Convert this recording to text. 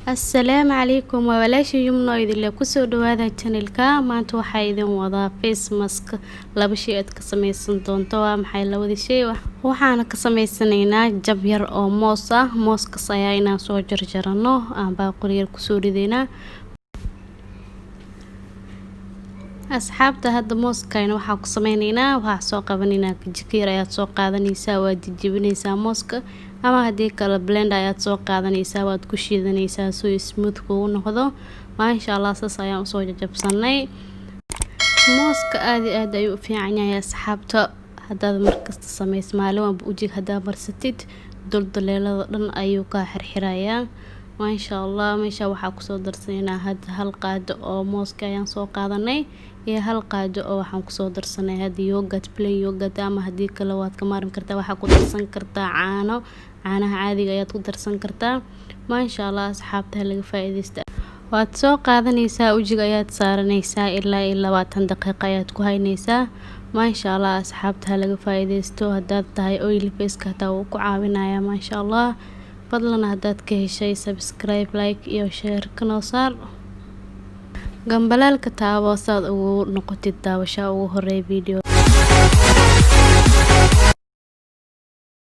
Assalaamu calaykum waa walaashii yumno idinle kusoo dhawaada channelka maanta waxaa idin wadaa face mask laba shay aad ka samaysan doonto waa maxay labada shay waxaana ka samaysanaynaa jab yar oo moos ah mooskaas ayaa inaan soo jarjarano aan baaquli yar kusoo ridaynaa asxaabta hadda mooskayna waxaa ku sameynaynaa waxaa soo qabanaynaa jikir ayaad soo qaadanaysaa waa jijibinaysaa mooska ama haddii kale blend ayaad soo qaadanaysaa waad ku shiidanaysaa si smooth uu noqdo maasha Allah saas ayaan usoo jajabsanay mooska aad iyo aad ayuu u fiican yahay asxaabta haddaad markasta sameys maalin walba ujiga haddaad marsatid dulduleelada dhan ayuu ka xirxirayaa maasha Allah meesha waxaa kusoo darsanaynaa hadda hal qaado oo mooska ayaan soo qaadanay iyo hal qaado oo waxaan kusoo darsanay hadda yogurt plain yogurt ama haddii kale waad ka maarin kartaa waxaa ku darsan kartaa caanaha caadiga ayaad ku darsan kartaa maasha Allah asxaabta laga faa'iideysta waad soo qaadanaysaa ujiga ayaad saaranaysaa ilaa 20 daqiiqo ayaad ku haynaysaa maasha Allah asxaabta laga faa'iideysto haddaad tahay oil face ka taa uu ku caawinaya maasha Allah fadlan haddaad ka heshay subscribe like iyo share kana saar gambalaalka taabo saad ugu noqotid daawasho ugu horeey video